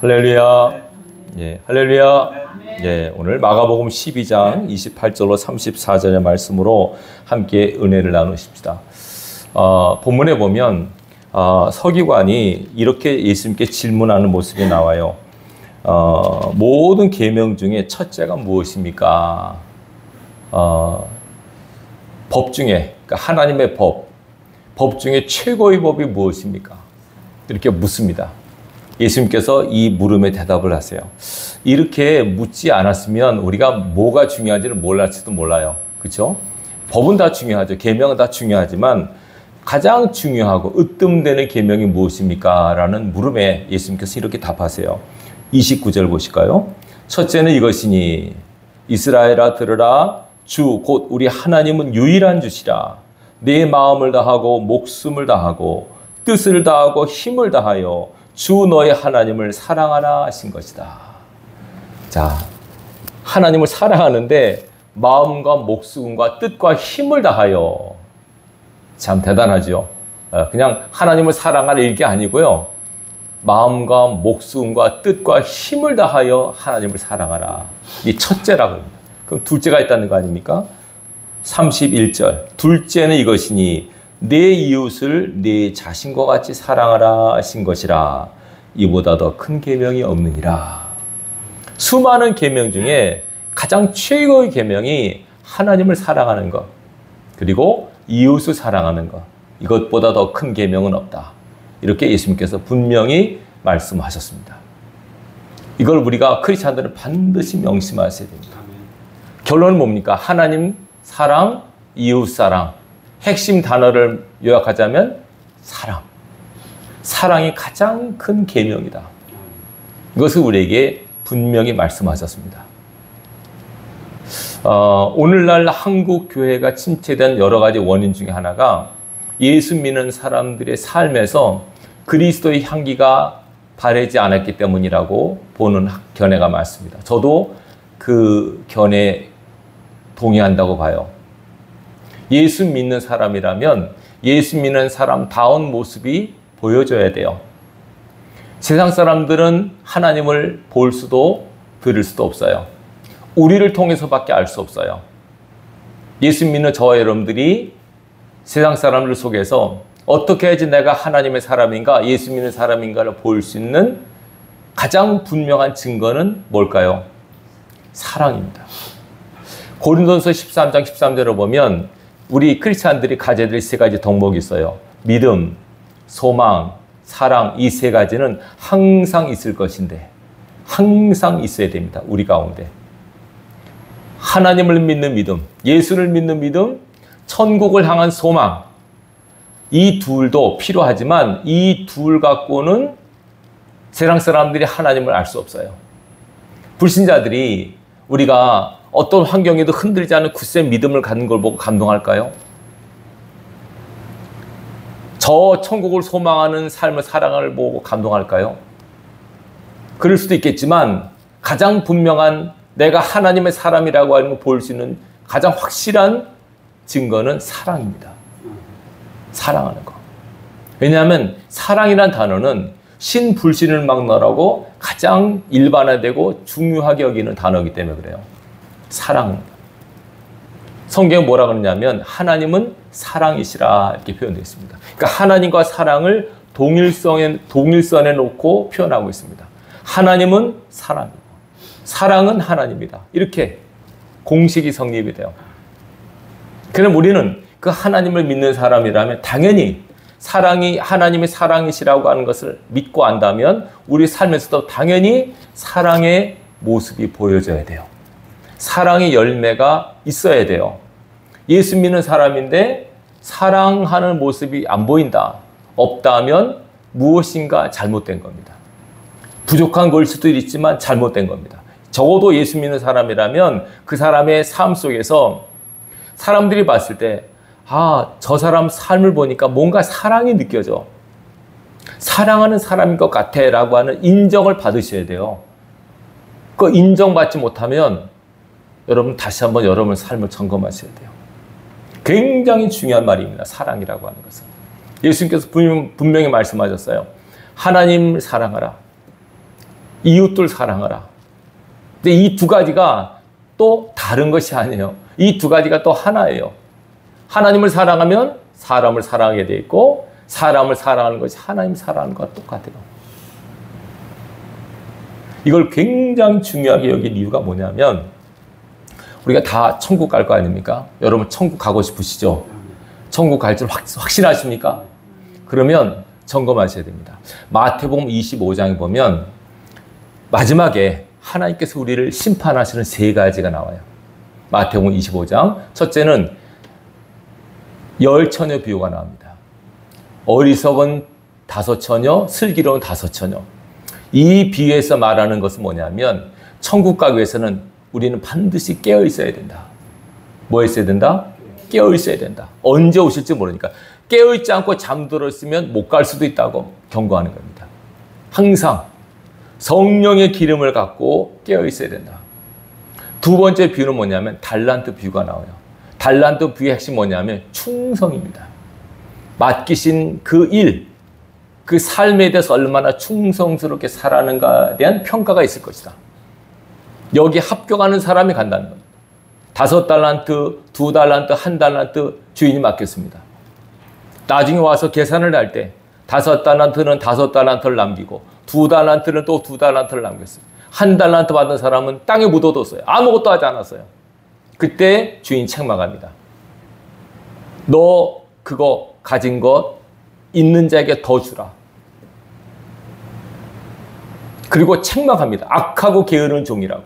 할렐루야. 예, 할렐루야. 예, 오늘 마가복음 12장 28절로 34절의 말씀으로 함께 은혜를 나누십시다. 본문에 보면 서기관이 이렇게 예수님께 질문하는 모습이 나와요. 모든 계명 중에 첫째가 무엇입니까? 법 중에, 그러니까 하나님의 법 중에 최고의 법이 무엇입니까? 이렇게 묻습니다. 예수님께서 이 물음에 대답을 하세요. 이렇게 묻지 않았으면 우리가 뭐가 중요한지를 몰랐지도 몰라요. 그렇죠? 법은 다 중요하죠. 계명은 다 중요하지만 가장 중요하고 으뜸되는 계명이 무엇입니까? 라는 물음에 예수님께서 이렇게 답하세요. 29절 보실까요? 첫째는 이것이니 이스라엘아 들으라. 주 곧 우리 하나님은 유일한 주시라. 내 마음을 다하고 목숨을 다하고 뜻을 다하고 힘을 다하여 주 너의 하나님을 사랑하라 하신 것이다. 자, 하나님을 사랑하는데 마음과 목숨과 뜻과 힘을 다하여. 참 대단하죠. 그냥 하나님을 사랑하라 이게 아니고요. 마음과 목숨과 뜻과 힘을 다하여 하나님을 사랑하라. 이 첫째라고 합니다. 그럼 둘째가 있다는 거 아닙니까? 31절. 둘째는 이것이니 내 이웃을 내 자신과 같이 사랑하라 하신 것이라. 이보다 더 큰 계명이 없느니라. 수많은 계명 중에 가장 최고의 계명이 하나님을 사랑하는 것, 그리고 이웃을 사랑하는 것. 이것보다 더 큰 계명은 없다. 이렇게 예수님께서 분명히 말씀하셨습니다. 이걸 우리가 크리스찬들은 반드시 명심하셔야 됩니다. 결론은 뭡니까? 하나님 사랑, 이웃 사랑. 핵심 단어를 요약하자면 사랑. 사랑이 가장 큰 계명이다. 이것을 우리에게 분명히 말씀하셨습니다. 오늘날 한국 교회가 침체된 여러 가지 원인 중에 하나가 예수 믿는 사람들의 삶에서 그리스도의 향기가 바래지 않았기 때문이라고 보는 견해가 많습니다. 저도 그 견해에 동의한다고 봐요. 예수 믿는 사람이라면 예수 믿는 사람다운 모습이 보여줘야 돼요. 세상 사람들은 하나님을 볼 수도 들을 수도 없어요. 우리를 통해서밖에 알 수 없어요. 예수 믿는 저와 여러분들이 세상 사람들 속에서 어떻게 해야지 내가 하나님의 사람인가, 예수 믿는 사람인가를 볼 수 있는 가장 분명한 증거는 뭘까요? 사랑입니다. 고린도전서 13장 13절을 보면 우리 크리스찬들이 가져야 될 세 가지 덕목이 있어요. 믿음, 소망, 사랑. 이 세 가지는 항상 있을 것인데 항상 있어야 됩니다. 우리 가운데. 하나님을 믿는 믿음, 예수를 믿는 믿음, 천국을 향한 소망. 이 둘도 필요하지만 이 둘 갖고는 세상 사람들이 하나님을 알 수 없어요. 불신자들이 우리가 어떤 환경에도 흔들리지 않는 굳센 믿음을 갖는 걸 보고 감동할까요? 저 천국을 소망하는 삶을 사랑을 보고 감동할까요? 그럴 수도 있겠지만 가장 분명한 내가 하나님의 사람이라고 하는 걸 볼 수 있는 가장 확실한 증거는 사랑입니다. 사랑하는 거. 왜냐하면 사랑이란 단어는 신불신을 막론하고 가장 일반화되고 중요하게 여기는 단어이기 때문에 그래요. 사랑입니다. 성경에 뭐라 그러냐면 하나님은 사랑이시라 이렇게 표현되어 있습니다. 그러니까 하나님과 사랑을 동일선에 놓고 표현하고 있습니다. 하나님은 사랑이고 사랑은 하나님이다. 이렇게 공식이 성립이 돼요. 그럼 우리는 그 하나님을 믿는 사람이라면 당연히 사랑이 하나님의 사랑이시라고 하는 것을 믿고 안다면 우리 삶에서도 당연히 사랑의 모습이 보여져야 돼요. 사랑의 열매가 있어야 돼요. 예수 믿는 사람인데 사랑하는 모습이 안 보인다, 없다면 무엇인가 잘못된 겁니다. 부족한 걸 수도 있지만 잘못된 겁니다. 적어도 예수 믿는 사람이라면 그 사람의 삶 속에서 사람들이 봤을 때 저 사람 삶을 보니까 뭔가 사랑이 느껴져. 사랑하는 사람인 것 같아 라고 하는 인정을 받으셔야 돼요. 그 인정받지 못하면 여러분 다시 한번 여러분의 삶을 점검하셔야 돼요. 굉장히 중요한 말입니다. 사랑이라고 하는 것은. 예수님께서 분명히 말씀하셨어요. 하나님을 사랑하라. 이웃들 사랑하라. 근데 이 두 가지가 또 다른 것이 아니에요. 이 두 가지가 또 하나예요. 하나님을 사랑하면 사람을 사랑하게 돼 있고 사람을 사랑하는 것이 하나님 사랑하는 것과 똑같아요. 이걸 굉장히 중요하게 여긴 이유가 뭐냐면 우리가 다 천국 갈 거 아닙니까? 여러분 천국 가고 싶으시죠? 천국 갈 줄 확신하십니까? 그러면 점검하셔야 됩니다. 마태복음 25장에 보면 마지막에 하나님께서 우리를 심판하시는 세 가지가 나와요. 마태복음 25장. 첫째는 열 처녀 비유가 나옵니다. 어리석은 5 처녀, 슬기로운 5 처녀. 이 비유에서 말하는 것은 뭐냐면 천국 가기 위해서는 우리는 반드시 깨어 있어야 된다. 뭐 했어야 된다? 깨어 있어야 된다. 언제 오실지 모르니까. 깨어 있지 않고 잠들어 있으면 못 갈 수도 있다고 경고하는 겁니다. 항상 성령의 기름을 갖고 깨어 있어야 된다. 두 번째 비유는 뭐냐면 달란트 비유가 나와요. 달란트 비유의 핵심이 뭐냐면 충성입니다. 맡기신 그 일, 그 삶에 대해서 얼마나 충성스럽게 살아가는가에 대한 평가가 있을 것이다. 여기 합격하는 사람이 간다는 겁니다. 5 달란트, 2 달란트, 1 달란트 주인이 맡겼습니다. 나중에 와서 계산을 할 때 5 달란트는 5 달란트를 남기고 2 달란트는 또 2 달란트를 남겼어요. 1 달란트 받은 사람은 땅에 묻어뒀어요. 아무것도 하지 않았어요. 그때 주인 책망합니다. 너 그거 가진 것 있는 자에게 더 주라. 그리고 책망합니다. 악하고 게으른 종이라고.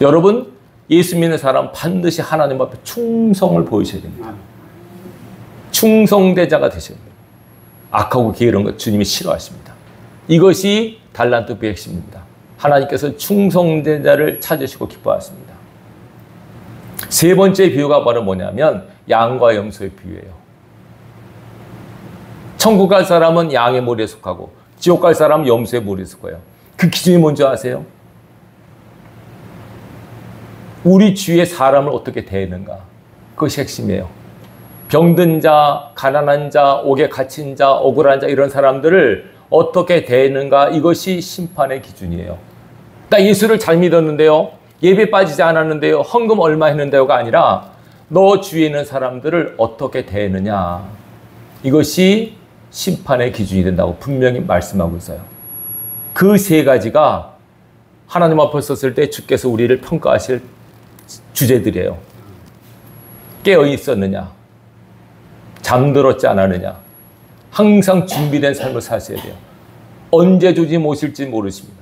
여러분, 예수 믿는 사람 반드시 하나님 앞에 충성을 보이셔야 됩니다. 충성대자가 되셔야 됩니다. 악하고 게으른 것 주님이 싫어하십니다. 이것이 달란트 비유의 핵심입니다. 하나님께서 충성대자를 찾으시고 기뻐하십니다. 세 번째 비유가 바로 뭐냐면 양과 염소의 비유예요. 천국 갈 사람은 양의 무리에 속하고 지옥 갈 사람은 염소의 무리에 속해요. 그 기준이 뭔지 아세요? 우리 주위의 사람을 어떻게 대하는가. 그것이 핵심이에요. 병든 자, 가난한 자, 옥에 갇힌 자, 억울한 자 이런 사람들을 어떻게 대하는가. 이것이 심판의 기준이에요. 나 예수를 잘 믿었는데요. 예배 빠지지 않았는데요. 헌금 얼마 했는데요가 아니라 너 주위에 있는 사람들을 어떻게 대하느냐. 이것이 심판의 기준이 된다고 분명히 말씀하고 있어요. 그 세 가지가 하나님 앞에 섰을 때 주께서 우리를 평가하실 주제들이에요. 깨어 있었느냐? 잠들었지 않았느냐? 항상 준비된 삶을 사셔야 돼요. 언제 주님 오실지 모르십니다.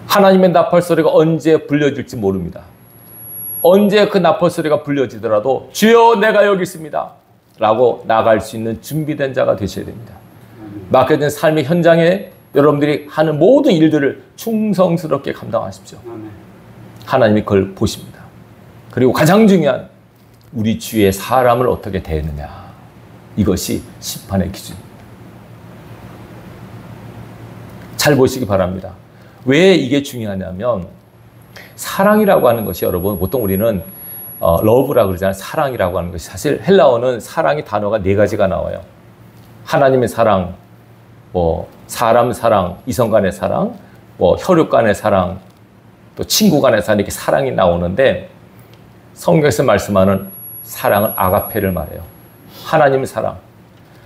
하나님의 나팔 소리가 언제 불려질지 모릅니다. 언제 그 나팔 소리가 불려지더라도 주여 내가 여기 있습니다 라고 나갈 수 있는 준비된 자가 되셔야 됩니다. 맡겨진 삶의 현장에 여러분들이 하는 모든 일들을 충성스럽게 감당하십시오. 하나님이 그걸 보십니다. 그리고 가장 중요한 우리 주위의 사람을 어떻게 대하느냐. 이것이 심판의 기준입니다. 잘 보시기 바랍니다. 왜 이게 중요하냐면 사랑이라고 하는 것이 여러분 보통 우리는 러브라고 그러잖아요. 사랑이라고 하는 것이 사실 헬라어는 사랑의 단어가 4가지가 나와요. 하나님의 사랑, 사람 사랑, 이성 간의 사랑, 혈육 간의 사랑, 또 친구 간의 사랑 이렇게 사랑이 나오는데 성경에서 말씀하는 사랑은 아가페를 말해요. 하나님의 사랑.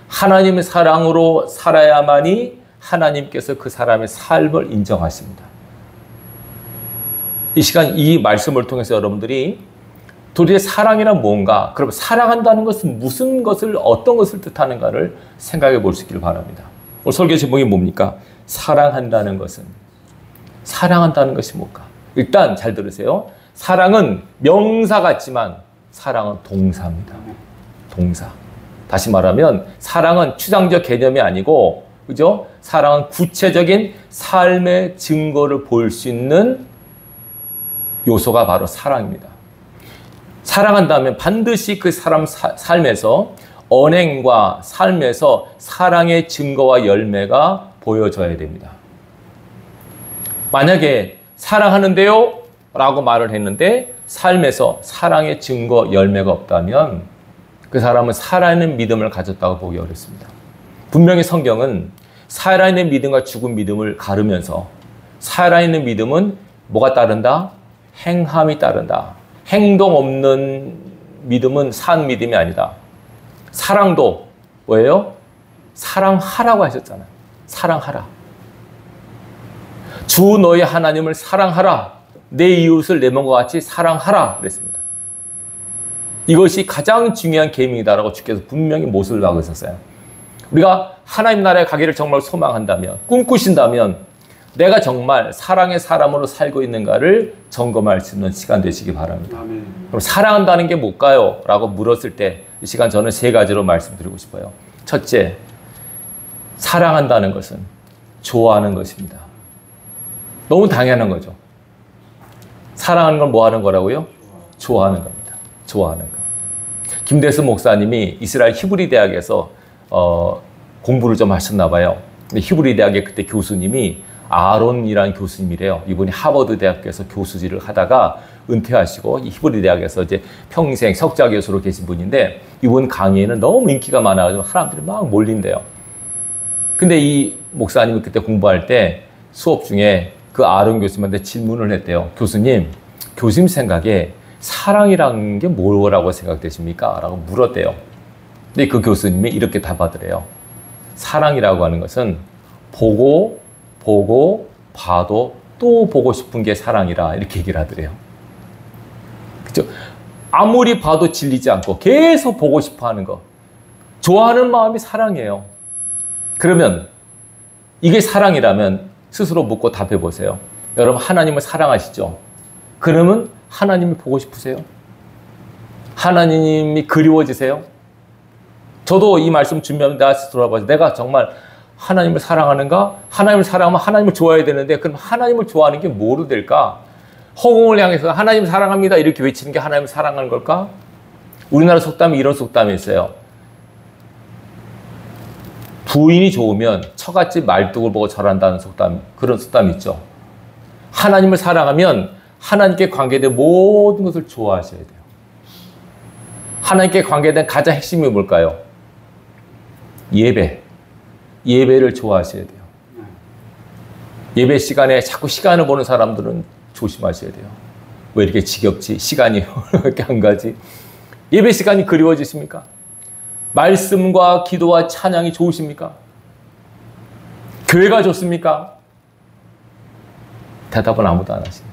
하나님의 사랑으로 살아야만이 하나님께서 그 사람의 삶을 인정하십니다. 이 시간 이 말씀을 통해서 여러분들이 도대체 사랑이란 뭔가, 그럼 사랑한다는 것은 무슨 것을, 어떤 것을 뜻하는가를 생각해 볼 수 있기를 바랍니다. 오늘 설교 제목이 뭡니까? 사랑한다는 것은. 사랑한다는 것이 뭘까? 일단 잘 들으세요. 사랑은 명사 같지만 사랑은 동사입니다. 동사. 다시 말하면 사랑은 추상적 개념이 아니고, 그죠? 사랑은 구체적인 삶의 증거를 볼 수 있는 요소가 바로 사랑입니다. 사랑한다면 반드시 그 사람 삶에서 언행과 삶에서 사랑의 증거와 열매가 보여져야 됩니다. 만약에 사랑하는데요? 라고 말을 했는데 삶에서 사랑의 증거, 열매가 없다면 그 사람은 살아있는 믿음을 가졌다고 보기 어렵습니다. 분명히 성경은 살아있는 믿음과 죽은 믿음을 가르면서 살아있는 믿음은 뭐가 따른다? 행함이 따른다. 행동 없는 믿음은 산 믿음이 아니다. 사랑도 뭐예요? 사랑하라고 하셨잖아요. 사랑하라. 주 너의 하나님을 사랑하라. 내 이웃을 내 몸과 같이 사랑하라 그랬습니다. 이것이 가장 중요한 계명이다라고 주께서 분명히 못을 박으셨어요. 우리가 하나님 나라에 가기를 정말 소망한다면, 꿈꾸신다면 내가 정말 사랑의 사람으로 살고 있는가를 점검할 수 있는 시간 되시기 바랍니다. 아멘. 그럼 사랑한다는 게 뭘까요? 라고 물었을 때 이 시간 저는 3가지로 말씀드리고 싶어요. 첫째, 사랑한다는 것은 좋아하는 것입니다. 너무 당연한 거죠. 사랑하는 건 뭐 하는 거라고요? 좋아하는 겁니다. 좋아하는 거. 김대수 목사님이 이스라엘 히브리 대학에서 공부를 좀 하셨나 봐요. 근데 히브리 대학의 그때 교수님이 아론이라는 교수님이래요. 이분이 하버드 대학에서 교수직을 하다가 은퇴하시고 이 히브리 대학에서 이제 평생 석좌 교수로 계신 분인데 이분 강의에는 너무 인기가 많아가지고 사람들이 막 몰린대요. 근데 이 목사님이 그때 공부할 때 수업 중에 그 아론 교수님한테 질문을 했대요. 교수님 생각에 사랑이라는 게 뭐라고 생각되십니까? 라고 물었대요. 근데 그 교수님이 이렇게 답하더래요. 사랑이라고 하는 것은 보고 봐도 또 보고 싶은 게 사랑이라 이렇게 얘기를 하더래요. 그죠? 아무리 봐도 질리지 않고 계속 보고 싶어 하는 거. 좋아하는 마음이 사랑이에요. 그러면 이게 사랑이라면 스스로 묻고 답해 보세요. 여러분 하나님을 사랑하시죠? 그러면 하나님이 보고 싶으세요? 하나님이 그리워지세요? 저도 이 말씀 준비하면 나 스스로 돌아봐서 내가 정말 하나님을 사랑하는가? 하나님을 사랑하면 하나님을 좋아해야 되는데 그럼 하나님을 좋아하는 게 뭐로 될까? 허공을 향해서 하나님 사랑합니다 이렇게 외치는 게 하나님을 사랑하는 걸까? 우리나라 속담에 이런 속담이 있어요. 부인이 좋으면 처갓집 말뚝을 보고 절한다는 속담, 그런 속담이 있죠. 하나님을 사랑하면 하나님께 관계된 모든 것을 좋아하셔야 돼요. 하나님께 관계된 가장 핵심이 뭘까요? 예배를 좋아하셔야 돼요. 예배 시간에 자꾸 시간을 보는 사람들은 조심하셔야 돼요. 왜 이렇게 지겹지? 시간이 왜 이렇게 안 가지? 예배 시간이 그리워지십니까? 말씀과 기도와 찬양이 좋으십니까? 교회가 좋습니까? 대답은 아무도 안 하시네요.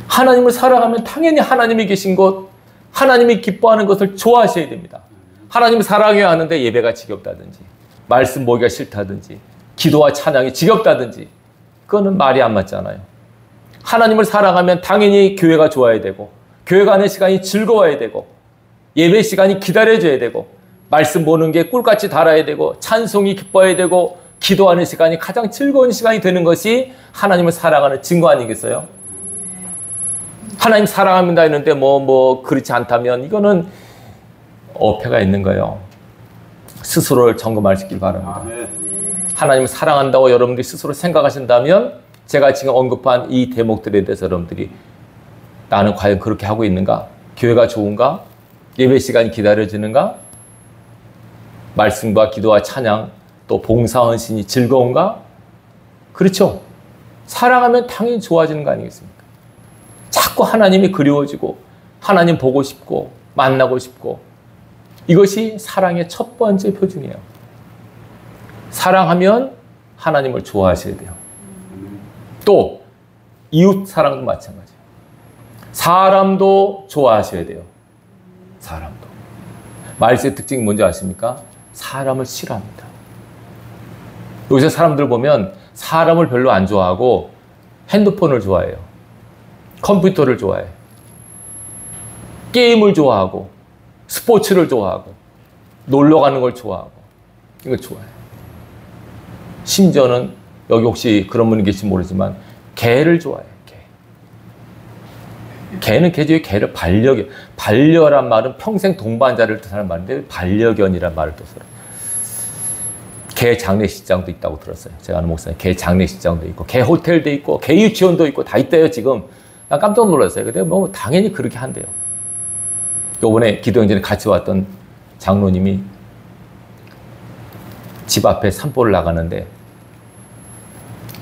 하나님을 사랑하면 당연히 하나님이 계신 곳, 하나님이 기뻐하는 것을 좋아하셔야 됩니다. 하나님을 사랑해야 하는데 예배가 지겹다든지 말씀 보기가 싫다든지 기도와 찬양이 지겹다든지 그거는 말이 안 맞잖아요. 하나님을 사랑하면 당연히 교회가 좋아야 되고 교회 가는 시간이 즐거워야 되고 예배 시간이 기다려져야 되고 말씀 보는 게 꿀같이 달아야 되고 찬송이 기뻐야 되고 기도하는 시간이 가장 즐거운 시간이 되는 것이 하나님을 사랑하는 증거 아니겠어요? 하나님 사랑합니다 했는데 그렇지 않다면 이거는 어폐가 있는 거예요. 스스로를 점검하시길 바랍니다. 하나님을 사랑한다고 여러분들이 스스로 생각하신다면 제가 지금 언급한 이 대목들에 대해서 여러분들이 나는 과연 그렇게 하고 있는가? 교회가 좋은가? 예배 시간이 기다려지는가? 말씀과 기도와 찬양 또 봉사헌신이 즐거운가? 그렇죠. 사랑하면 당연히 좋아지는 거 아니겠습니까? 자꾸 하나님이 그리워지고 하나님 보고 싶고 만나고 싶고 이것이 사랑의 첫 번째 표징이에요. 사랑하면 하나님을 좋아하셔야 돼요. 또 이웃 사랑도 마찬가지예요. 사람도 좋아하셔야 돼요. 사람도. 말세의 특징이 뭔지 아십니까? 사람을 싫어합니다. 요새 사람들 보면 사람을 별로 안 좋아하고 핸드폰을 좋아해요. 컴퓨터를 좋아해요. 게임을 좋아하고 스포츠를 좋아하고 놀러 가는 걸 좋아하고 이거 좋아해요. 심지어는 여기 혹시 그런 분이 계실지 모르지만 개를 좋아해요. 개는 개죠. 개를 반려란 말은 평생 동반자를 뜻하는 말인데 반려견이란 말을 뜻해요. 개 장례식장도 있다고 들었어요. 제가 아는 목사님 개 장례식장도 있고 개 호텔도 있고 개 유치원도 있고 다 있대요 지금. 난 깜짝 놀랐어요. 근데 당연히 그렇게 한대요. 요번에 기도행전에 같이 왔던 장로님이 집 앞에 산보를 나가는데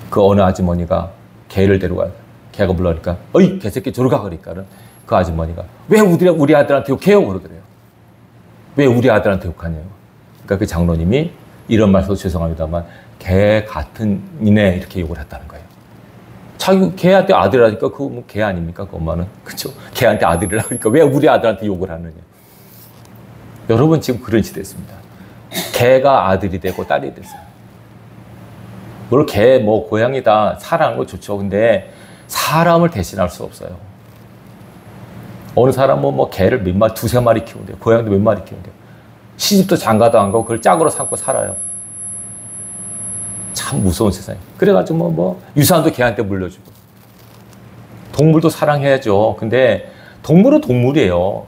그 어느 아주머니가 개를 데려가요. 개가 물러니까 어이 개새끼 저리 가 그러니까는 그 아주머니가 왜 우리 아들한테 욕해요 그러더래요. 왜 우리 아들한테 욕하냐고. 그러니까 그 장로님이 이런 말씀 죄송합니다만 개 같은 이네 이렇게 욕을 했다는 거예요. 자기 개한테 아들이라니까 그거 뭐 개 아닙니까 그 엄마는. 그렇죠. 개한테 아들이라고 하니까 왜 우리 아들한테 욕을 하느냐. 여러분 지금 그런 시대였습니다. 개가 아들이 되고 딸이 됐어요. 물론 개 뭐 고양이다 사랑하는 거 좋죠. 근데 사람을 대신할 수 없어요. 어느 사람은 뭐 개를 몇 마리, 두세 마리 키운대요. 고양이도 몇 마리 키운대요. 시집도 장가도 안 가고 그걸 짝으로 삼고 살아요. 참 무서운 세상이에요. 그래가지고 뭐 유산도 개한테 물려주고. 동물도 사랑해야죠. 근데 동물은 동물이에요.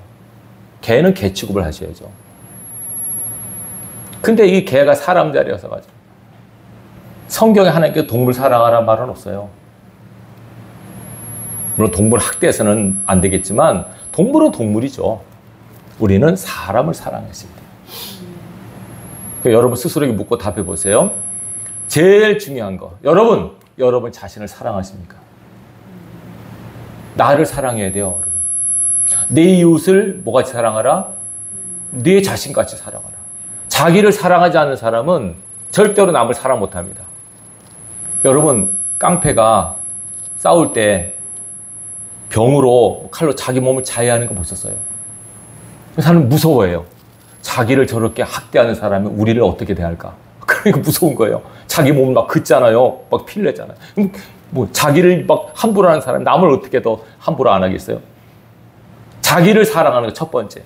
개는 개 취급을 하셔야죠. 근데 이 개가 사람 자리여서 가지고 성경에 하나님께 동물 사랑하라는 말은 없어요. 물론 동물 학대해서는 안 되겠지만 동물은 동물이죠. 우리는 사람을 사랑했을 때. 그러니까 여러분 스스로에게 묻고 답해 보세요. 제일 중요한 거. 여러분 자신을 사랑하십니까? 나를 사랑해야 돼요. 여러분. 내 이웃을 뭐같이 사랑하라? 내 자신같이 사랑하라. 자기를 사랑하지 않는 사람은 절대로 남을 사랑 못합니다. 여러분 깡패가 싸울 때 병으로 칼로 자기 몸을 자해하는 거 보셨어요? 그 사람은 무서워해요. 자기를 저렇게 학대하는 사람이 우리를 어떻게 대할까? 그러니까 무서운 거예요. 자기 몸을 막 긋잖아요. 막 피를 내잖아요. 뭐 자기를 막 함부로 하는 사람, 남을 어떻게 더 함부로 안 하겠어요? 자기를 사랑하는 거 첫 번째.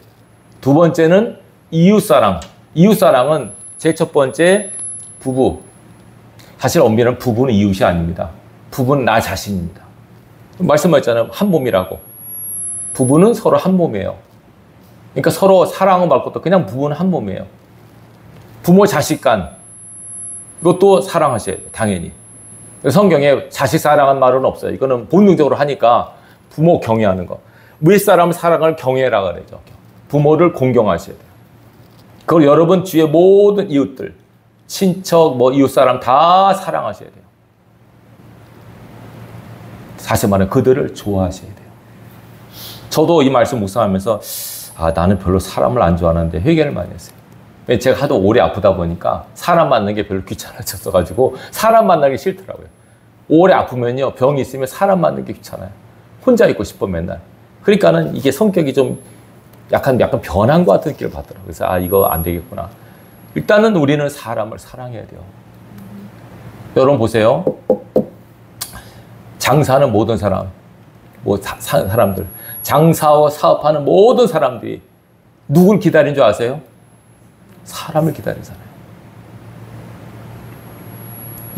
두 번째는 이웃사랑. 이웃사랑은 제일 첫 번째 부부. 사실 엄밀한 부부는 이웃이 아닙니다. 부부는 나 자신입니다. 말씀하셨잖아요. 한 몸이라고. 부부는 서로 한 몸이에요. 그러니까 서로 사랑을 받을 것도 그냥 부부는 한 몸이에요. 부모 자식 간 이것도 사랑하셔야 돼요. 당연히. 성경에 자식 사랑한 말은 없어요. 이거는 본능적으로 하니까 부모 경외하는 거. 윗사람 사랑을 경외라 그러죠. 부모를 공경하셔야 돼요. 그걸 여러분 주위의 모든 이웃들, 친척, 뭐 이웃사람 다 사랑하셔야 돼요. 사실 말하면 그들을 좋아하셔야 돼요. 저도 이 말씀 묵상하면서 나는 별로 사람을 안 좋아하는데 회개를 많이 했어요. 제가 하도 오래 아프다 보니까 사람 만나는 게 별로 귀찮아졌어가지고 사람 만나기 싫더라고요. 오래 아프면요 병이 있으면 사람 만나는 게 귀찮아요. 혼자 있고 싶어 맨날. 그러니까는 이게 성격이 좀 약간 변한 것 같은 느낌을 받더라고요. 그래서 이거 안 되겠구나. 일단은 우리는 사람을 사랑해야 돼요. 여러분 보세요. 장사하는 모든 사람, 사람들, 장사와 사업하는 모든 사람들이 누굴 기다리는 줄 아세요? 사람을 기다리는 사람.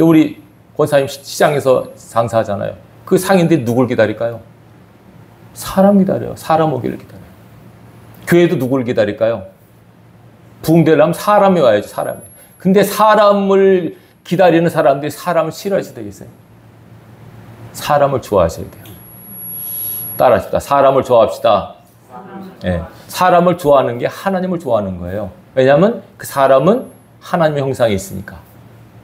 우리 권사님 시장에서 장사하잖아요. 그 상인들이 누굴 기다릴까요? 사람 기다려요. 사람 오기를 기다려요. 교회도 누굴 기다릴까요? 부흥되려면 사람이 와야죠. 사람이. 근데 사람을 기다리는 사람들이 사람을 싫어해서 되겠어요? 사람을 좋아하셔야 돼요. 따라합시다. 사람을 좋아합시다. 네. 사람을 좋아하는 게 하나님을 좋아하는 거예요. 왜냐하면 그 사람은 하나님의 형상이 있으니까.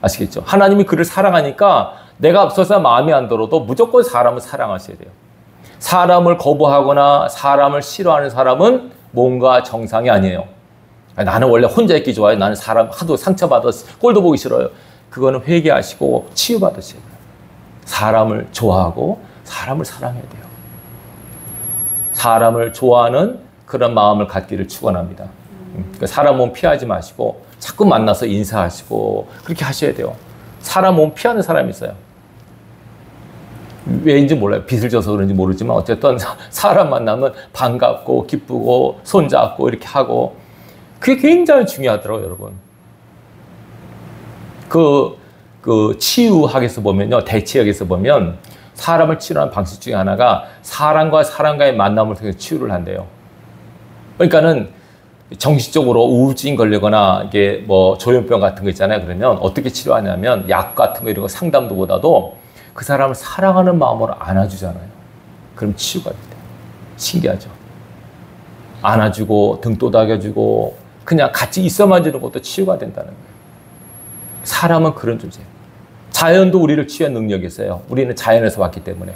아시겠죠? 하나님이 그를 사랑하니까 내가 앞서서 마음에 안 들어도 무조건 사람을 사랑하셔야 돼요. 사람을 거부하거나 사람을 싫어하는 사람은 뭔가 정상이 아니에요. 나는 원래 혼자 있기 좋아요. 나는 사람 하도 상처받아서 꼴도 보기 싫어요. 그거는 회개하시고 치유받으셔야 돼요. 사람을 좋아하고 사람을 사랑해야 돼요. 사람을 좋아하는 그런 마음을 갖기를 축원합니다. 그러니까 사람 몸 피하지 마시고 자꾸 만나서 인사하시고 그렇게 하셔야 돼요. 사람 몸 피하는 사람이 있어요. 왜인지 몰라요. 빚을 져서 그런지 모르지만 어쨌든 사람 만나면 반갑고 기쁘고 손잡고 이렇게 하고 그게 굉장히 중요하더라고요, 여러분. 그 치유학에서 보면요, 대치학에서 보면 사람을 치료하는 방식 중에 하나가 사람과 사람과의 만남을 통해서 치유를 한대요. 그러니까는 정신적으로 우울증 걸리거나 이게 뭐 조현병 같은 거 있잖아요. 그러면 어떻게 치료하냐면 약 같은 거 이런 거 상담도보다도 그 사람을 사랑하는 마음으로 안아주잖아요. 그럼 치유가 돼요. 신기하죠? 안아주고 등 또닥여주고 그냥 같이 있어만 주는 것도 치유가 된다는 거예요. 사람은 그런 존재예요. 자연도 우리를 치유한 능력이 있어요. 우리는 자연에서 왔기 때문에.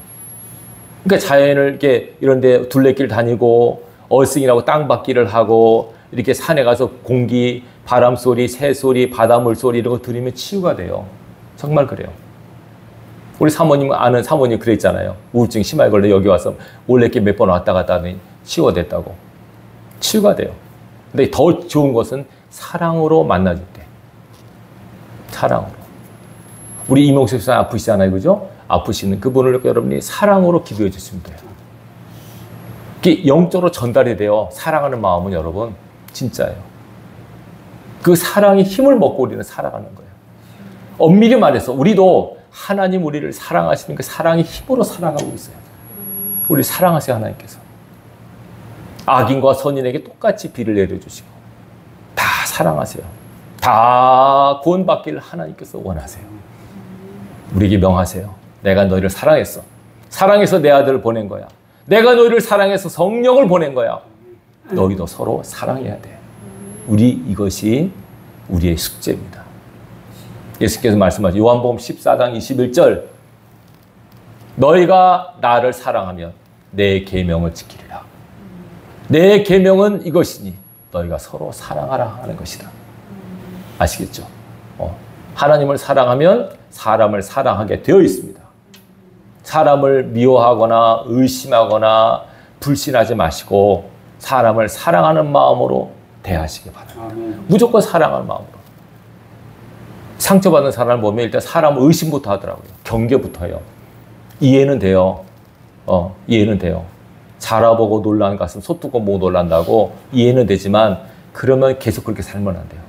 그러니까 자연을 이렇게 이런 데 둘레길 다니고 어싱이라고 땅밟기를 하고 이렇게 산에 가서 공기, 바람 소리, 새 소리, 바닷물 소리 이런 거 들으면 치유가 돼요. 정말 그래요. 우리 사모님, 아는 사모님 그랬잖아요. 우울증 심하게 걸려 여기 와서 올레길 몇 번 왔다 갔다 하더니 치유가 됐다고. 치유가 돼요. 근데 더 좋은 것은 사랑으로 만나줄 때. 사랑으로. 우리 이명수 씨 아프시잖아요. 그죠? 아프시는 그분을 여러분이 사랑으로 기도해 주시면 돼요. 그게 영적으로 전달이 돼요. 사랑하는 마음은 여러분 진짜예요. 그 사랑이 힘을 먹고 우리는 살아가는 거예요. 엄밀히 말해서 우리도 하나님 우리를 사랑하시는 그 사랑의 힘으로 살아가고 있어요. 우리 사랑하세요 하나님께서. 악인과 선인에게 똑같이 비를 내려주시고 다 사랑하세요. 다 구원받기를 하나님께서 원하세요. 우리에게 명하세요. 내가 너희를 사랑했어. 사랑해서 내 아들을 보낸 거야. 내가 너희를 사랑해서 성령을 보낸 거야. 너희도 서로 사랑해야 돼. 이것이 우리의 숙제입니다. 예수께서 말씀하신 요한복음 14장 21절 너희가 나를 사랑하면 내 계명을 지키리라. 내 계명은 이것이니 너희가 서로 사랑하라 하는 것이다. 아시겠죠? 하나님을 사랑하면 사람을 사랑하게 되어 있습니다. 사람을 미워하거나 의심하거나 불신하지 마시고 사람을 사랑하는 마음으로 대하시기 바랍니다. 무조건 사랑하는 마음으로. 상처받는 사람을 보면 일단 사람 의심부터 하더라고요. 경계부터 해요. 이해는 돼요. 이해는 돼요. 자라보고 놀란 가슴 소뚜껑 보고 놀란다고 이해는 되지만 그러면 계속 그렇게 살면 안 돼요.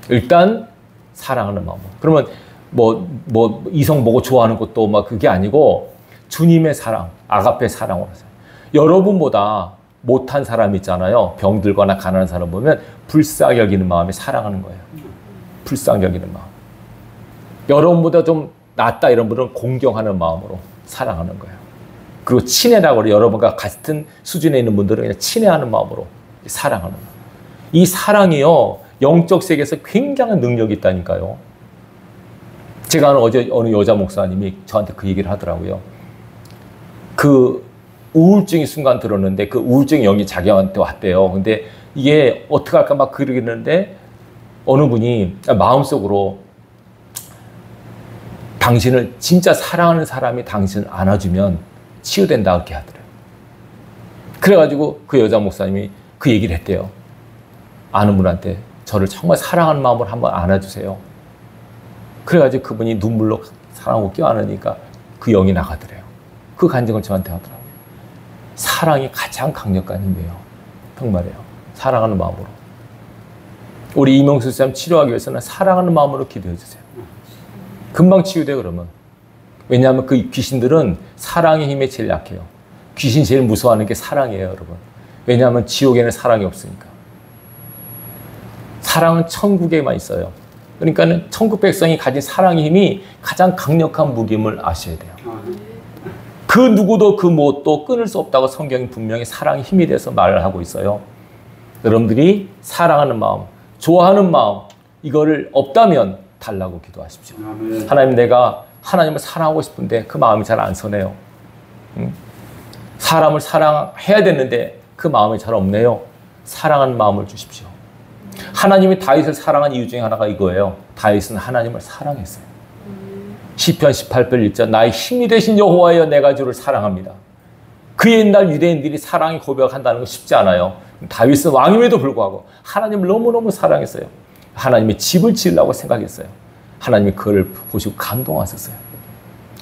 일단 사랑하는 마음으로. 그러면 뭐 이성 보고 좋아하는 것도 막 그게 아니고 주님의 사랑, 아가페 사랑으로 하세요. 여러분보다 못한 사람 있잖아요. 병들거나 가난한 사람 보면 불쌍히 여기는 마음이 사랑하는 거예요. 불쌍히 여기는 마음. 여러분보다 좀 낫다 이런 분은 공경하는 마음으로 사랑하는 거예요. 그리고 친애라고 그래요. 여러분과 같은 수준에 있는 분들은 그냥 친애하는 마음으로 사랑하는 마음. 이 사랑이요. 영적 세계에서 굉장한 능력이 있다니까요. 제가 아는 어제 어느 여자 목사님이 저한테 그 얘기를 하더라고요. 그 우울증이 순간 들었는데 그 우울증 영이 자기한테 왔대요. 근데 이게 어떻게 할까 막 그러겠는데 어느 분이 마음속으로 당신을 진짜 사랑하는 사람이 당신을 안아주면 치유된다 그렇게 하더래요. 그래가지고 그 여자 목사님이 그 얘기를 했대요. 아는 분한테 저를 정말 사랑하는 마음으로 한번 안아주세요. 그래가지고 그분이 눈물로 사랑하고 껴안으니까 그 영이 나가더래요. 그 간증을 저한테 하더라고요. 사랑이 가장 강력한 힘이에요. 정말이에요. 사랑하는 마음으로. 우리 이명수 쌤 치료하기 위해서는 사랑하는 마음으로 기도해 주세요. 금방 치유돼요, 그러면. 왜냐하면 그 귀신들은 사랑의 힘에 제일 약해요. 귀신 제일 무서워하는 게 사랑이에요, 여러분. 왜냐하면 지옥에는 사랑이 없으니까. 사랑은 천국에만 있어요. 그러니까는 천국 백성이 가진 사랑의 힘이 가장 강력한 무기임을 아셔야 돼요. 그 누구도 그 무엇도 끊을 수 없다고 성경이 분명히 사랑의 힘에 대해서 말을 하고 있어요. 여러분들이 사랑하는 마음, 좋아하는 마음, 이거를 없다면 달라고 기도하십시오. 하나님, 내가 하나님을 사랑하고 싶은데 그 마음이 잘 안 서네요. 사람을 사랑해야 되는데 그 마음이 잘 없네요. 사랑하는 마음을 주십시오. 하나님이 다윗을 사랑한 이유 중에 하나가 이거예요. 다윗은 하나님을 사랑했어요. 시편 18편 1절 나의 힘이 되신 여호와여 내가 주를 사랑합니다. 그 옛날 유대인들이 사랑의 고백한다는 건 쉽지 않아요. 다윗은 왕임에도 불구하고 하나님을 너무너무 사랑했어요. 하나님의 집을 지으려고 생각했어요. 하나님이 그걸 보시고 감동하셨어요.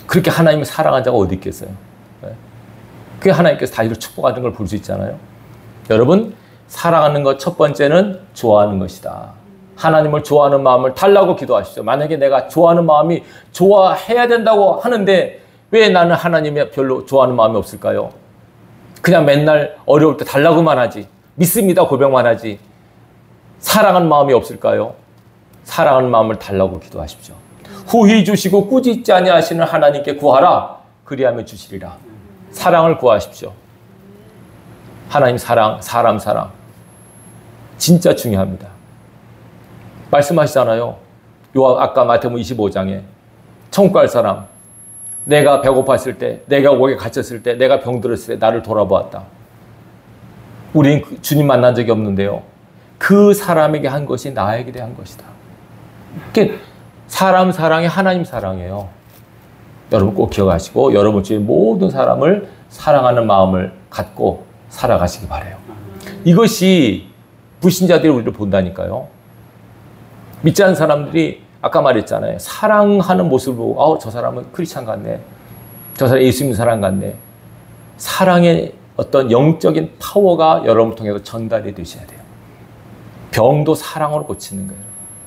그렇게 하나님을 사랑한 자가 어디 있겠어요. 그게 하나님께서 다윗을 축복하는 걸 볼 수 있잖아요. 여러분, 사랑하는 것 첫 번째는 좋아하는 것이다. 하나님을 좋아하는 마음을 달라고 기도하십시오. 만약에 내가 좋아하는 마음이 좋아해야 된다고 하는데 왜 나는 하나님이 별로 좋아하는 마음이 없을까요? 그냥 맨날 어려울 때 달라고만 하지. 믿습니다 고백만 하지. 사랑하는 마음이 없을까요? 사랑하는 마음을 달라고 기도하십시오. 후히 주시고 꾸짖지 아니하시는 하나님께 구하라. 그리하면 주시리라. 사랑을 구하십시오. 하나님 사랑, 사람 사랑. 진짜 중요합니다. 말씀하시잖아요. 아까 마태복음 25장에 천국 갈 사람, 내가 배고팠을 때, 내가 옥에 갇혔을 때, 내가 병들었을 때 나를 돌아보았다. 우린 주님 만난 적이 없는데요. 그 사람에게 한 것이 나에게 대한 것이다. 그러니까 사람 사랑이 하나님 사랑이에요. 여러분 꼭 기억하시고 여러분 주위 모든 사람을 사랑하는 마음을 갖고 살아가시기 바라요. 이것이 불신자들이 우리를 본다니까요. 믿지 않는 사람들이 아까 말했잖아요. 사랑하는 모습을 보고 저 사람은 크리스찬 같네. 저 사람 예수 믿는 사람 같네. 사랑의 어떤 영적인 파워가 여러분을 통해서 전달이 되셔야 돼요. 병도 사랑으로 고치는 거예요.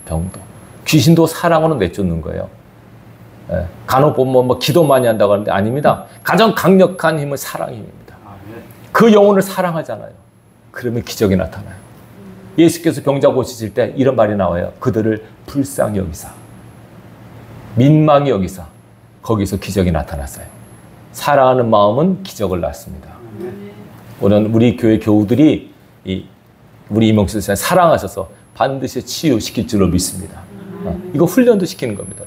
병도. 귀신도 사랑으로 내쫓는 거예요. 간혹 보면 뭐 기도 많이 한다고 하는데 아닙니다. 가장 강력한 힘은 사랑의 힘입니다. 그 영혼을 사랑하잖아요. 그러면 기적이 나타나요. 예수께서 병자 고치실 때 이런 말이 나와요. 그들을 불쌍히 여기사, 민망히 여기사, 거기서 기적이 나타났어요. 사랑하는 마음은 기적을 낳습니다. 오늘 우리 교회 교우들이 우리 이명수 선생님 사랑하셔서 반드시 치유시킬 줄로 믿습니다. 이거 훈련도 시키는 겁니다.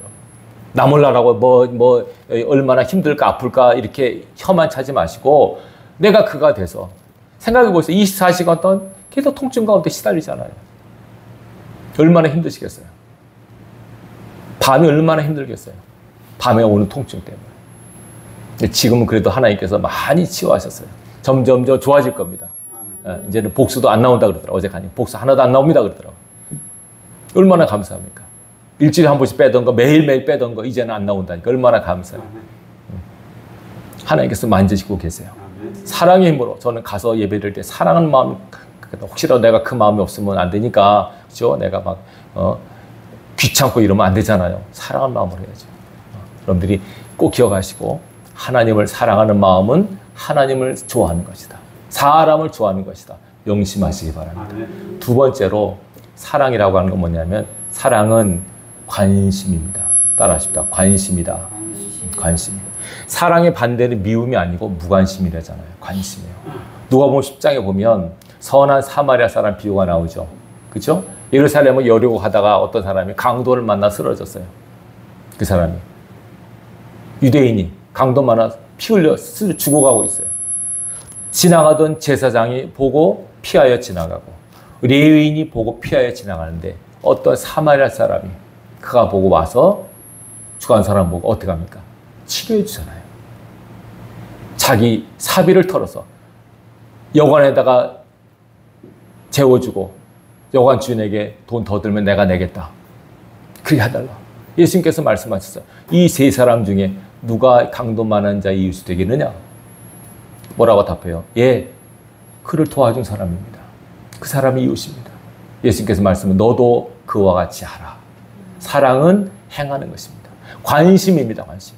나 몰라라고 얼마나 힘들까 아플까 이렇게 혀만 차지 마시고 내가 그가 돼서 생각해 보세요. 24시간 동안 계속 통증 가운데 시달리잖아요. 얼마나 힘드시겠어요. 밤이 얼마나 힘들겠어요. 밤에 오는 통증 때문에. 근데 지금은 그래도 하나님께서 많이 치유하셨어요. 점점 좋아질 겁니다. 이제는 복수도 안 나온다 그러더라고요. 어제 가니 복수 하나도 안 나옵니다 그러더라고요. 얼마나 감사합니까? 일주일에 한 번씩 빼던 거 매일매일 빼던 거 이제는 안 나온다니까 얼마나 감사해요. 하나님께서 만지시고 계세요. 사랑의 힘으로 저는 가서 예배드릴 때 사랑하는 마음, 혹시라도 내가 그 마음이 없으면 안 되니까 그렇죠? 내가 막 귀찮고 이러면 안 되잖아요. 사랑하는 마음으로 해야죠. 여러분들이 꼭 기억하시고 하나님을 사랑하는 마음은 하나님을 좋아하는 것이다. 사람을 좋아하는 것이다. 명심하시기 바랍니다. 두 번째로 사랑이라고 하는 건 뭐냐면 사랑은 관심입니다. 따라하십시다. 관심이다. 관심입니다. 사랑의 반대는 미움이 아니고 무관심이라잖아요. 관심이에요. 누가복음 10장에 보면 선한 사마리아 사람 비유가 나오죠. 그렇죠? 예루살렘을 여려고 하다가 어떤 사람이 강도를 만나 쓰러졌어요. 그 사람이. 유대인이 강도 만나 피 흘려 죽어가고 있어요. 지나가던 제사장이 보고 피하여 지나가고 레위인이 보고 피하여 지나가는데 어떤 사마리아 사람이 그가 보고 와서 죽은 사람 보고 어떻게 합니까? 치료해 주잖아요. 자기 사비를 털어서 여관에다가 재워주고 여관 주인에게 돈 더 들면 내가 내겠다. 그렇게 해달라. 예수님께서 말씀하셨어요. 이 세 사람 중에 누가 강도 많은 자의 이웃이 되겠느냐? 뭐라고 답해요? 예, 그를 도와준 사람입니다. 그 사람이 이웃입니다. 예수님께서 말씀은 너도 그와 같이 하라. 사랑은 행하는 것입니다. 관심입니다. 관심.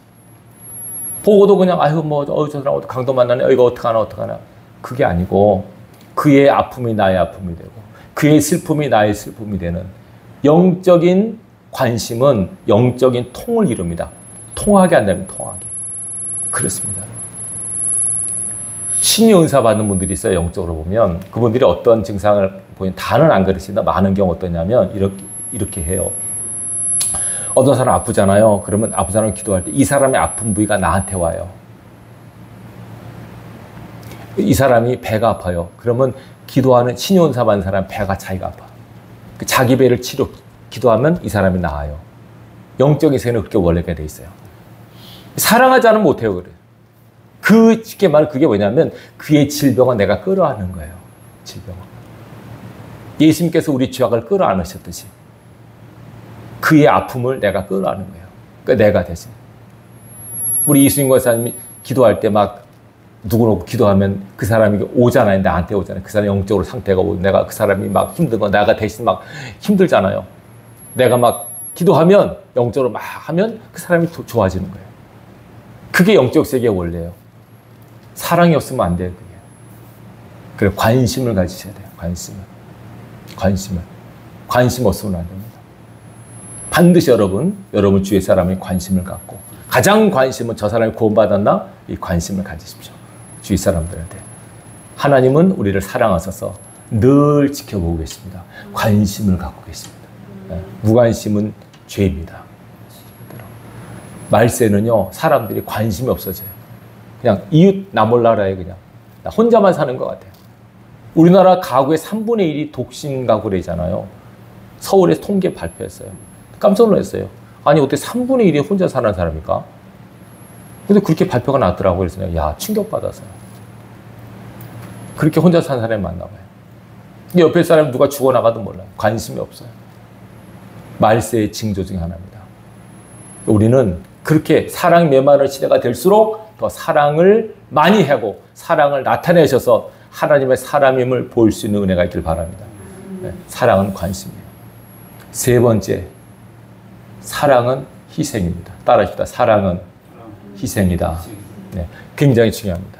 보고도 그냥 저 사람 강도 만나네. 이거 어떡하나. 그게 아니고 그의 아픔이 나의 아픔이 되고 그의 슬픔이 나의 슬픔이 되는 영적인 관심은 영적인 통을 이룹니다. 통하게 한다면 통하게. 그렇습니다. 신의 은사 받는 분들이 있어요. 영적으로 보면 그분들이 어떤 증상을 보이면 다는 안 그러시다. 많은 경우 어떠냐면 이렇게 해요. 어떤 사람 아프잖아요. 그러면 아픈 사람 기도할 때 이 사람의 아픈 부위가 나한테 와요. 이 사람이 배가 아파요. 그러면 기도하는 신의 은사 받는 사람 배가 자기가 아파. 자기 배를 기도하면 이 사람이 나아요. 영적인 세계는 그렇게 원래가 돼 있어요. 사랑하지 않으면 못해요. 그래. 쉽게 말하면 그게 뭐냐면 그의 질병은 내가 끌어안는 거예요. 질병은. 예수님께서 우리 죄악을 끌어안으셨듯이 그의 아픔을 내가 끌어안는 거예요. 그러니까 내가 대신. 우리 이수인 권사님이 기도할 때 막 누구로 기도하면 그 사람이 오잖아요. 나한테 오잖아요. 그 사람 영적으로 상태가 오고 내가 그 사람이 막 힘든 거 내가 대신 막 힘들잖아요. 내가 막 기도하면 영적으로 막 하면 그 사람이 좋아지는 거예요. 그게 영적 세계의 원리예요. 사랑이 없으면 안 돼요. 그게. 그래 관심을 가지셔야 돼요. 관심 없으면 안 됩니다. 반드시 여러분 주위의 사람이 관심을 갖고 가장 관심은 저 사람이 구원받았나? 이 관심을 가지십시오. 주위 사람들한테. 하나님은 우리를 사랑하셔서 늘 지켜보고 계십니다. 관심을 갖고 계십니다. 무관심은 죄입니다. 말세는요, 사람들이 관심이 없어져요. 그냥 이웃 나 몰라라에 그냥 나 혼자만 사는 것 같아요. 우리나라 가구의 3분의 1이 독신 가구래잖아요. 서울에 통계 발표했어요. 깜짝 놀랐어요. 아니 어떻게 3분의 1이 혼자 사는 사람입니까? 근데 그렇게 발표가 났더라고요. 그래서 내가 야 충격받았어요. 그렇게 혼자 사는 사람이 많나 봐요. 옆에 사람 누가 죽어나가도 몰라요. 관심이 없어요. 말세의 징조 중에 하나입니다. 우리는 그렇게 사랑 메마른 시대가 될수록 더 사랑을 많이 하고 사랑을 나타내셔서 하나님의 사람임을 볼 수 있는 은혜가 있길 바랍니다. 네, 사랑은 관심이에요. 세 번째, 사랑은 희생입니다. 따라합시다. 사랑은 희생이다. 네, 굉장히 중요합니다.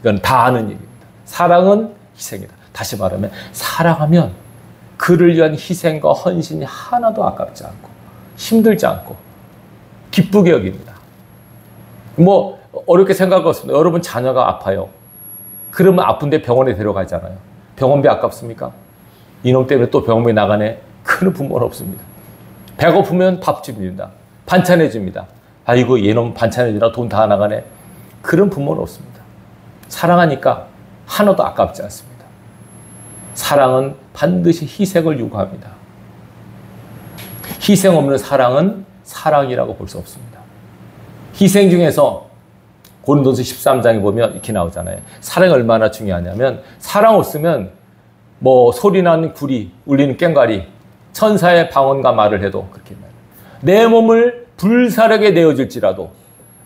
이건 다 아는 얘기입니다. 사랑은 희생이다. 다시 말하면 사랑하면 그를 위한 희생과 헌신이 하나도 아깝지 않고 힘들지 않고 기쁘게 여깁니다. 뭐 어렵게 생각할 것 없습니다. 여러분 자녀가 아파요. 그러면 아픈데 병원에 데려가잖아요. 병원비 아깝습니까? 이놈 때문에 또 병원비 나가네. 그런 부모는 없습니다. 배고프면 밥 줍니다. 반찬해 줍니다. 아이고 얘놈 반찬해 주라 돈 다 나가네. 그런 부모는 없습니다. 사랑하니까 하나도 아깝지 않습니다. 사랑은 반드시 희생을 요구합니다. 희생 없는 사랑은 사랑이라고 볼 수 없습니다. 희생 중에서 고린도서 13장에 보면 이렇게 나오잖아요. 사랑이 얼마나 중요하냐면 사랑 없으면 뭐 소리 나는 구리, 울리는 꽹과리, 천사의 방언과 말을 해도 그렇게 말해요. 내 몸을 불사르게 내어줄지라도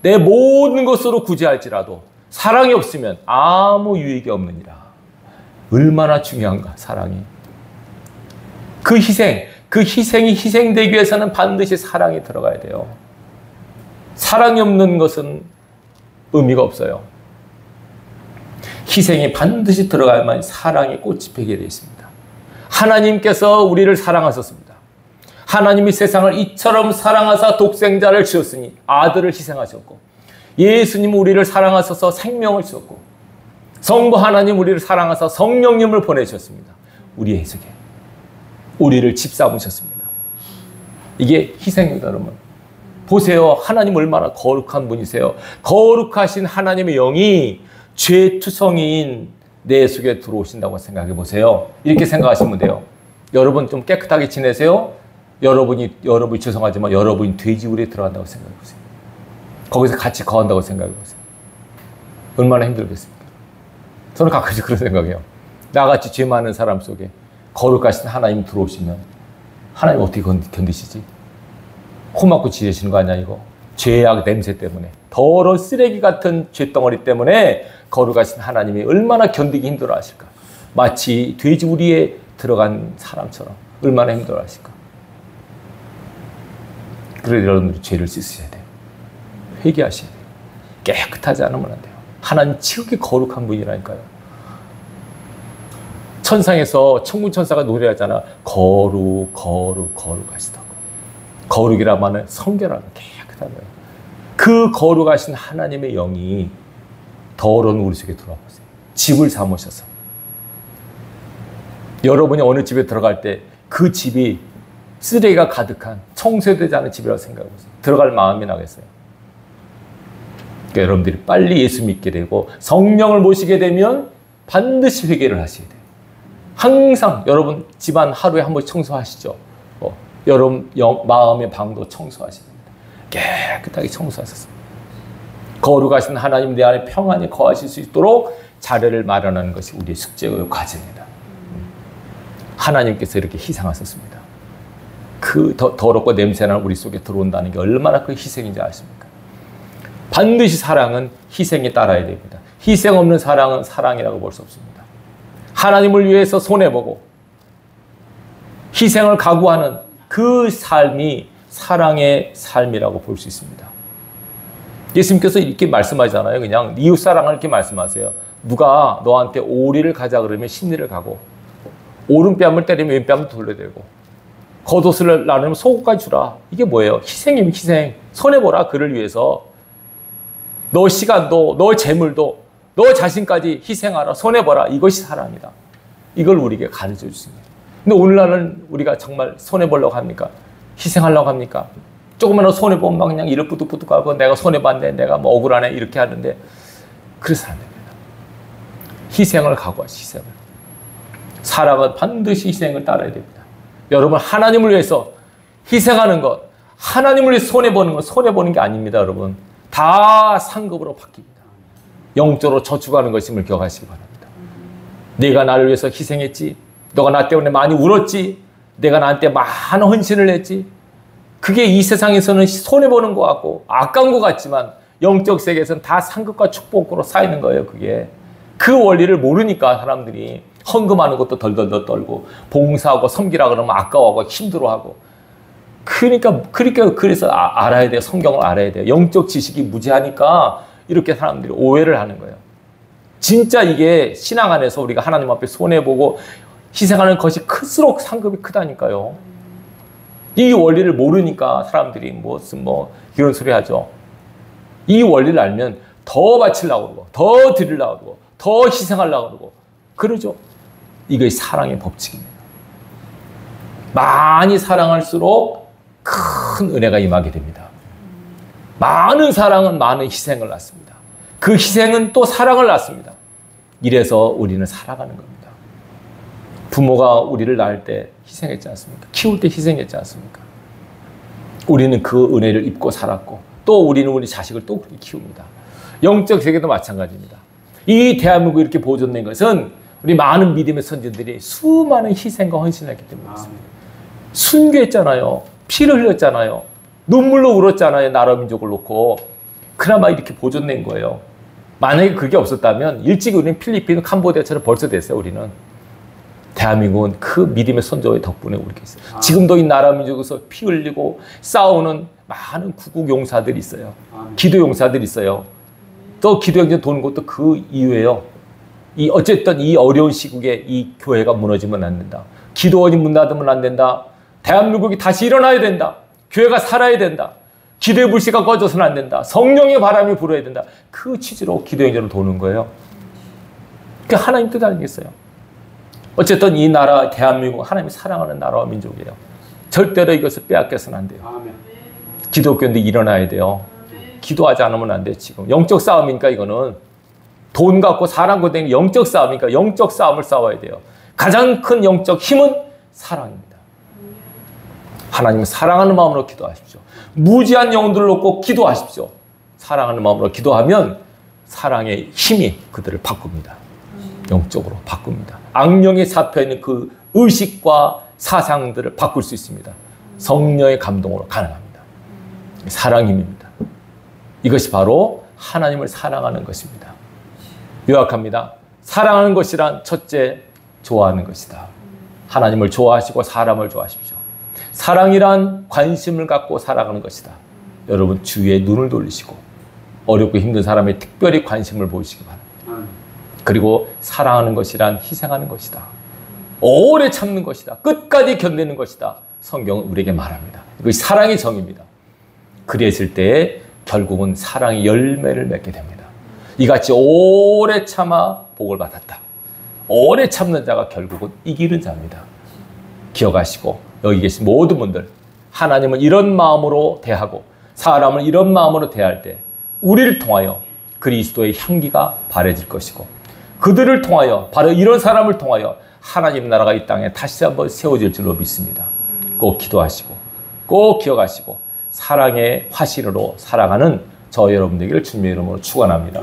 내 모든 것으로 구제할지라도 사랑이 없으면 아무 유익이 없느니라. 얼마나 중요한가 사랑이. 그 희생이 희생되기 위해서는 반드시 사랑이 들어가야 돼요. 사랑이 없는 것은 의미가 없어요. 희생이 반드시 들어가야만 사랑의 꽃이 피게 되어 있습니다. 하나님께서 우리를 사랑하셨습니다. 하나님이 세상을 이처럼 사랑하사 독생자를 주셨으니 아들을 희생하셨고 예수님은 우리를 사랑하셔서 생명을 주셨고 성부 하나님 우리를 사랑하사 성령님을 보내주셨습니다. 우리의 속에 우리를 집 삼으셨습니다. 이게 희생입니다. 여러분 보세요. 하나님 얼마나 거룩한 분이세요. 거룩하신 하나님의 영이 죄투성이인 내 속에 들어오신다고 생각해 보세요. 이렇게 생각하시면 돼요. 여러분 좀 깨끗하게 지내세요. 여러분이 죄송하지만 여러분이 돼지우리에 들어간다고 생각해 보세요. 거기서 같이 거한다고 생각해 보세요. 얼마나 힘들겠습니까? 저는 가끔씩 그런 생각해요. 나같이 죄 많은 사람 속에 거룩하신 하나님 들어오시면 하나님 어떻게 견디시지? 코 막고 지내시는 거 아니야 이거? 죄악 냄새 때문에 더러운 쓰레기 같은 죄덩어리 때문에 거룩하신 하나님이 얼마나 견디기 힘들어 하실까? 마치 돼지우리에 들어간 사람처럼 얼마나 힘들어 하실까? 그래서 여러분들이 죄를 씻으셔야 돼요. 회개하셔야 돼요. 깨끗하지 않으면 안 돼요. 하나님 지극히 거룩한 분이라니까요. 천상에서 천군 천사가 노래하잖아. 거룩 거룩 거룩하시다고. 거룩이라 말은 성결하고 깨끗한 거예요. 그 거룩하신 하나님의 영이 더러운 우리 속에 들어와 보세요. 집을 삼으셔서 여러분이 어느 집에 들어갈 때 그 집이 쓰레기가 가득한 청소되지 않은 집이라고 생각해 보세요. 들어갈 마음이 나겠어요. 그러니까 여러분들이 빨리 예수 믿게 되고 성령을 모시게 되면 반드시 회개를 하셔야 돼요. 항상 여러분 집안 하루에 한 번씩 청소하시죠. 여러분 마음의 방도 청소하셔야 됩니다. 깨끗하게 청소하셔서 거룩하신 하나님 내 안에 평안히 거하실 수 있도록 자리를 마련하는 것이 우리의 숙제고 과제입니다. 하나님께서 이렇게 희생하셨습니다. 그 더럽고 냄새나는 우리 속에 들어온다는 게 얼마나 그 희생인지 아십니까? 반드시 사랑은 희생에 따라야 됩니다. 희생 없는 사랑은 사랑이라고 볼 수 없습니다. 하나님을 위해서 손해보고 희생을 각오하는 그 삶이 사랑의 삶이라고 볼 수 있습니다. 예수님께서 이렇게 말씀하잖아요. 그냥 이웃사랑을 이렇게 말씀하세요. 누가 너한테 오리를 가자 그러면 십리를 가고 오른뺨을 때리면 왼뺨을 돌려대고 겉옷을 나누면 속옷까지 주라. 이게 뭐예요? 희생이면 희생. 손해보라 그를 위해서. 너 시간도 너 재물도 너 자신까지 희생하라. 손해보라. 이것이 사랑이다. 이걸 우리에게 가르쳐 주신 거예요. 근데 오늘날은 우리가 정말 손해보려고 합니까? 희생하려고 합니까? 조금만 손해보면 막 그냥 이를 뿌뚝뿌뚝하고 내가 손해봤네, 내가 뭐 억울하네 이렇게 하는데 그래서는 안 됩니다. 희생을 각오하시, 희생을. 사랑은 반드시 희생을 따라야 됩니다. 여러분, 하나님을 위해서 희생하는 것, 하나님을 위해서 손해보는 건 손해보는 게 아닙니다. 여러분, 다 상급으로 바뀝니다. 영적으로 저축하는 것임을 기억하시기 바랍니다. 내가 나를 위해서 희생했지, 너가 나 때문에 많이 울었지, 내가 나한테 많은 헌신을 했지, 그게 이 세상에서는 손해보는 것 같고 아까운 것 같지만 영적 세계에서는 다 상급과 축복으로 쌓이는 거예요. 그게 그 원리를 모르니까 사람들이 헌금하는 것도 덜덜덜 떨고 봉사하고 섬기라 그러면 아까워하고 힘들어하고. 그래서 알아야 돼요. 성경을 알아야 돼요. 영적 지식이 무지하니까 이렇게 사람들이 오해를 하는 거예요. 진짜 이게 신앙 안에서 우리가 하나님 앞에 손해보고 희생하는 것이 클수록 상급이 크다니까요. 이 원리를 모르니까 사람들이 이런 소리 하죠. 이 원리를 알면 더 바치려고 그러고 더 드리려고 그러고 더 희생하려고 그러고 그러죠. 이게 사랑의 법칙입니다. 많이 사랑할수록 큰 은혜가 임하게 됩니다. 많은 사랑은 많은 희생을 낳습니다. 그 희생은 또 사랑을 낳습니다. 이래서 우리는 살아가는 겁니다. 부모가 우리를 낳을 때 희생했지 않습니까? 키울 때 희생했지 않습니까? 우리는 그 은혜를 입고 살았고 또 우리는 우리 자식을 또 그렇게 키웁니다. 영적 세계도 마찬가지입니다. 이 대한민국이 이렇게 보존된 것은 우리 많은 믿음의 선진들이 수많은 희생과 헌신을 했기 때문에 그렇습니다. 순교했잖아요. 피를 흘렸잖아요. 눈물로 울었잖아요. 나라 민족을 놓고. 그나마 이렇게 보존된 거예요. 만약에 그게 없었다면 일찍 우리는 필리핀, 캄보디아처럼 벌써 됐어요. 우리는. 대한민국은 그 믿음의 선조의 덕분에 우리가 있어요. 지금도 이 나라 민족에서 피 흘리고 싸우는 많은 구국 용사들이 있어요. 기도 용사들이 있어요. 또 기도행전 도는 것도 그 이유예요. 어쨌든 이 어려운 시국에 이 교회가 무너지면 안 된다. 기도원이 문 닫으면 안 된다. 대한민국이 다시 일어나야 된다. 교회가 살아야 된다. 기도의 불씨가 꺼져서는 안 된다. 성령의 바람이 불어야 된다. 그 취지로 기도행전을 도는 거예요. 그게 하나님 뜻 아니겠어요? 어쨌든 이 나라 대한민국 하나님이 사랑하는 나라와 민족이에요. 절대로 이것을 빼앗겨서는 안 돼요. 기독교인들 일어나야 돼요. 기도하지 않으면 안 돼요. 지금 영적 싸움이니까 이거는 돈 갖고 사람 고대는 영적 싸움이니까 영적 싸움을 싸워야 돼요. 가장 큰 영적 힘은 사랑입니다. 하나님을 사랑하는 마음으로 기도하십시오. 무지한 영혼들을 놓고 기도하십시오. 사랑하는 마음으로 기도하면 사랑의 힘이 그들을 바꿉니다. 영적으로 바꿉니다. 악령에 잡혀있는 그 의식과 사상들을 바꿀 수 있습니다. 성령의 감동으로 가능합니다. 사랑의 힘입니다. 이것이 바로 하나님을 사랑하는 것입니다. 요약합니다. 사랑하는 것이란 첫째, 좋아하는 것이다. 하나님을 좋아하시고 사람을 좋아하십시오. 사랑이란 관심을 갖고 살아가는 것이다. 여러분 주위에 눈을 돌리시고 어렵고 힘든 사람에 특별히 관심을 보이시기 바랍니다. 그리고 사랑하는 것이란 희생하는 것이다. 오래 참는 것이다. 끝까지 견디는 것이다. 성경은 우리에게 말합니다. 이것이 사랑의 정의입니다. 그랬을 때 결국은 사랑의 열매를 맺게 됩니다. 이같이 오래 참아 복을 받았다. 오래 참는 자가 결국은 이기는 자입니다. 기억하시고 여기 계신 모든 분들 하나님은 이런 마음으로 대하고 사람을 이런 마음으로 대할 때 우리를 통하여 그리스도의 향기가 바래질 것이고 그들을 통하여 바로 이런 사람을 통하여 하나님 나라가 이 땅에 다시 한번 세워질 줄로 믿습니다. 꼭 기도하시고 꼭 기억하시고 사랑의 화신으로 살아가는 저 여러분 되기를 주님의 이름으로 축원합니다.